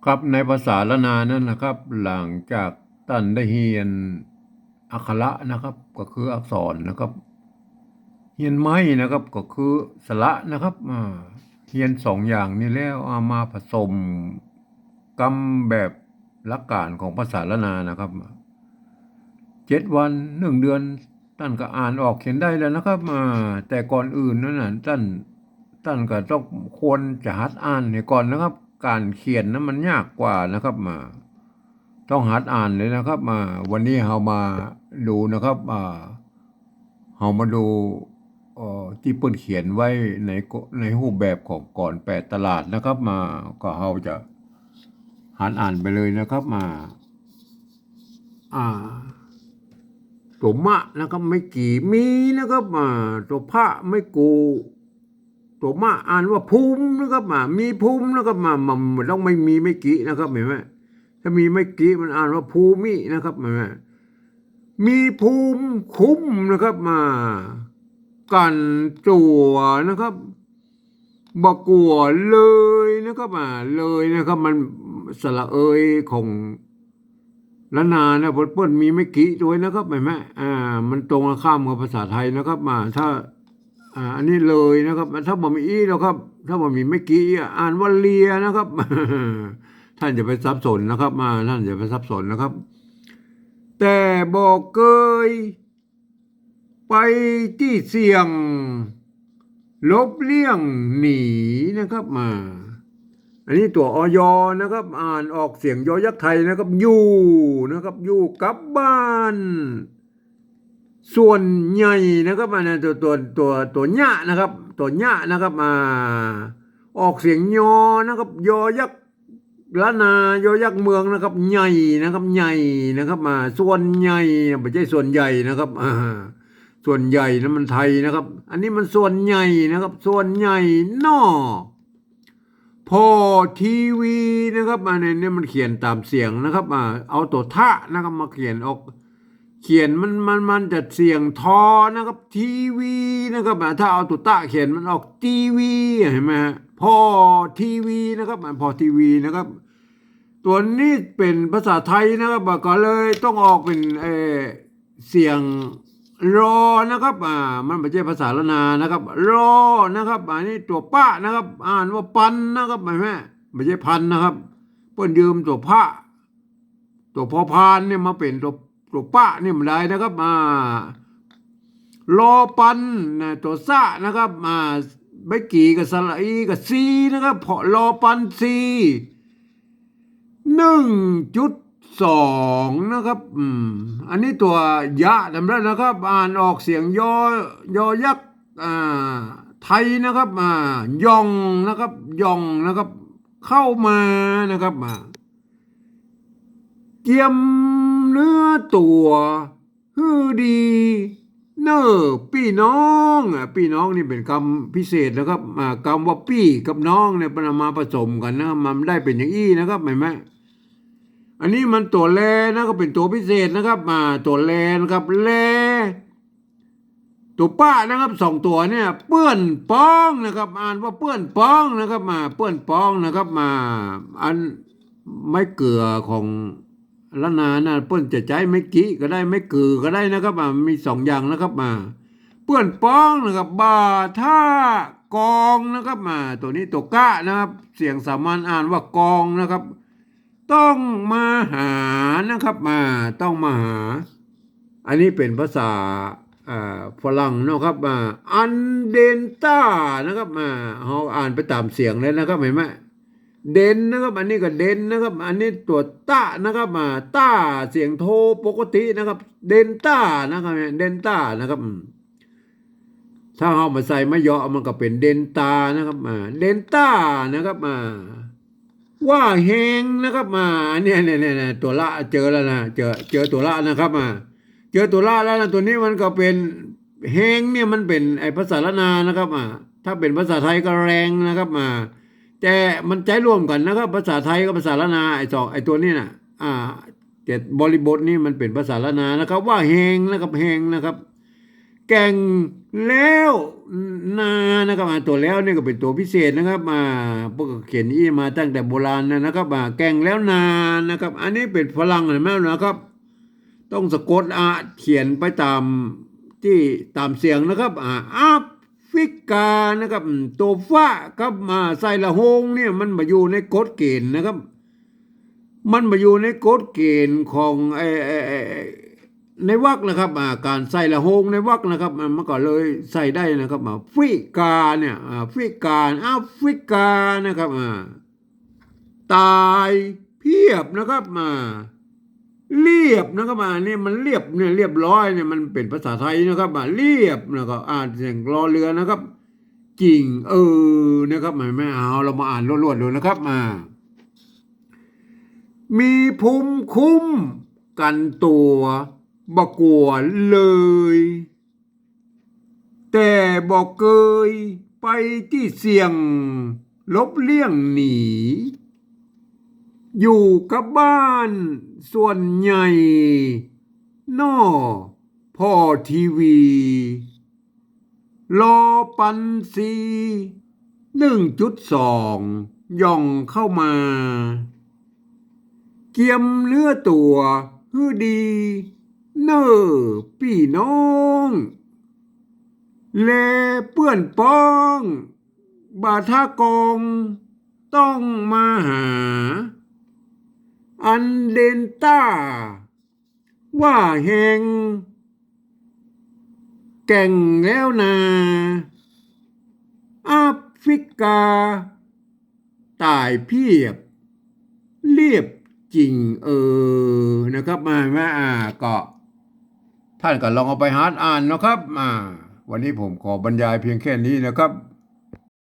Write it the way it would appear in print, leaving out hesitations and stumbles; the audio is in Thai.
ครับในภาษาละนานั้นนะครับหลังจากท่านได้เรียนอักขระนะครับก็คืออักษรนะครับเรียนไม้นะครับก็คือสระนะครับเรียนสองอย่างนี้แล้วเอามาผสมกรรมแบบหลักการของภาษาละนานะครับ7 วัน1 เดือนท่านก็อ่านออกเขียนได้แล้วนะครับแต่ก่อนอื่นนั้นน่ะท่านก็ต้องควรจะหัดอ่านให้ก่อนนะครับการเขียนนั้นมันยากกว่านะครับต้องหัดอ่านเลยนะครับวันนี้เรามาดูนะครับเรามาดูที่เปิ้นเขียนไว้ในรูปแบบของก่อน8 ตลาดนะครับก็เราจะหัดอ่านไปเลยนะครับอ่า ตัวมะนะครับไม่กี่มีนะครับตัวพระไม่กูตัวมะอ่านว่าภูมินะครับมีภูมินะครับมันต้องไม่มีไม่กี่นะครับเห็นไหมถ้ามีไม่กี่มันอ่านว่าภูมินะครับเห็นไหมมีภูมิคุ้มนะครับกันจั่วนะครับบกลัวเลยนะครับเลยนะครับมันสระเอยของ ละนานะเปิ้ลมีไม่กี่ด้วยนะครับเห็นไหมมันตรงข้ามกับภาษาไทยนะครับถ้าอันนี้เลยนะครับถ้าบ่มีอีนะครับถ้าบ่มีไม่กี่อ่านว่าเลียนะครับท่านจะไปสับสนนะครับท่านจะไปสับสนนะครับแต่บอกเคยไปที่เสี่ยงลบเลี่ยงหนีนะครับอันนี้ตัวอยนะครับอ่านออกเสียงยอยักษ์ไทยนะครับอยู่นะครับอยู่กับบ้านส่วนใหญ่นะครับตัวหญ้านะครับตัวหญ้านะครับออกเสียงยอนะครับยอยักษ์ละนายอยักษ์เมืองนะครับใหญ่นะครับใหญ่นะครับส่วนใหญ่ไม่ใช่ส่วนใหญ่นะครับส่วนใหญ่นะมันไทยนะครับอันนี้มันส่วนใหญ่นะครับส่วนใหญ่นอ พอทีวีนะครับเนี่ยมันเขียนตามเสียงนะครับเอาตัวท่านะครับมาเขียนออกเขียนมันจะเสียงทอนะครับทีวีนะครับถ้าเอาตัวตะเขียนมันออกทีวีเห็นไหมฮะพอทีวีนะครับพอทีวีนะครับตัวนี้เป็นภาษาไทยนะครับก็เลยต้องออกเป็นเสียงรอนะครับมันไม่ใช่ภาษาละนานะครับรอนะครับอันนี้ตัวป้านะครับอ่านว่าปันนะครับไม่ใช่พันนะครับเปิ้นยืมตัวพระตัวพอพานเนี่ยมาเป็นตัวป้านี่มันได้นะครับรอปันนะตัวซะนะครับไม่กี่กับสระอีกับซีนะครับพอรอปันซี1.2นะครับอันนี้ตัวยะจำได้นะครับอ่านออกเสียงยอยักษ์ไทยนะครับยองนะครับยองนะครับเข้ามานะครับเกียมเนื้อตัวฮือดีเนอพี่น้องพี่น้องนี่เป็นคำพิเศษนะครับคำว่าพี่กับน้องเนี่ยมันมาผสมกันนะมันได้เป็นอย่างอี้นะครับเห็นไหม อันนี้มันตัวแลนะก็เป็นตัวพิเศษนะครับตัวแลนะครับแลตัวป้านะครับ2 ตัวเนี่ยเปื้อนป้องนะครับอ่านว่าเปื้อนป้องนะครับเปื้อนป้องนะครับอันไม่เกลือของละนานะเปื้อนจะใจไม่กี้ก็ได้ไม่เกลือก็ได้นะครับมี2 อย่างนะครับเปื้อนป้องนะครับบาท่ากองนะครับตัวนี้ตัวก้านะครับเสียงสามัญอ่านว่ากองนะครับ ต้องมาหานะครับต้องมาหาอันนี้เป็นภาษาฝรั่งนะครับอันเดนต้านะครับเขาอ่านไปตามเสียงเลยนะครับเห็นไหมเดนนะครับอันนี้ก็เดนนะครับอันนี้ตัวต้านะครับต้าเสียงโทปกตินะครับเดนต้านะครับเดนต้านะครับถ้าเอามาใส่ไม่ย่อมันก็เป็นเดนตานะครับเดนต้านะครับว่าเฮงนะครับเนี่ยตัวละเจอแล้วนะเจอตัวละนะครับเจอตัวละแล้วนะตัวนี้มันก็เป็นเฮงเนี่ยมันเป็นไอภาษาละนานะครับถ้าเป็นภาษาไทยก็แรงนะครับแต่มันใจร่วมกันนะครับภาษาไทยกับภาษาละนาไอตัวนี้นะแต่บริบทนี้มันเป็นภาษาละนานะครับว่าเฮงนะครับเฮงนะครับ แก่งแล้วนานะครับตัวแล้วนี่ก็เป็นตัวพิเศษนะครับพวกเขียนอี้มาตั้งแต่โบราณนะครับแก่งแล้วนานะครับ อันนี้เป็นฝรั่งเห็นไหมนะครับ ต้องสะกดเขียนไปตามที่ตามเสียงนะครับแอฟริกานะครับตัวฟ้าครับใส่ละหงเนี่ยมันมาอยู่ในกฎเกณฑ์นะครับ มันมาอยู่ในกฎเกณฑ์ของในวรรคนะครับการใส่ละหงในวรรคนะครับมันก็เลยใส่ได้นะครับแอฟริกาเนี่ยแอฟริกานะครับตายเพียบนะครับเรียบนะครับนี่มันเรียบเนี่ยเรียบร้อยเนี่ยมันเป็นภาษาไทยนะครับเรียบนะครับเสียงรอเรือนะครับจริงนะครับไม่เอาเรามาอ่านรวดๆดูนะครับมีภูมิคุ้มกันตัวบกลัวเลย แต่บอกเคยไปที่เสี่ยงลบเลี่ยงหนีอยู่กับบ้านส่วนใหญ่นอพ่อทีวีรอปันซี1.2ย่องเข้ามาเกียมเนื้อตัวฮือดีเน้อพี่น้องแลเปื้อนป้องบาทากองต้องมาหาอันเดนต้าว่าแหงแก่งแล้วนาแอฟริกาตายเพียบเรียบจริงนะครับก็ท่านก็ลองเอาไปหาอ่านนะครับวันนี้ผมขอบรรยายเพียงแค่นี้นะครับ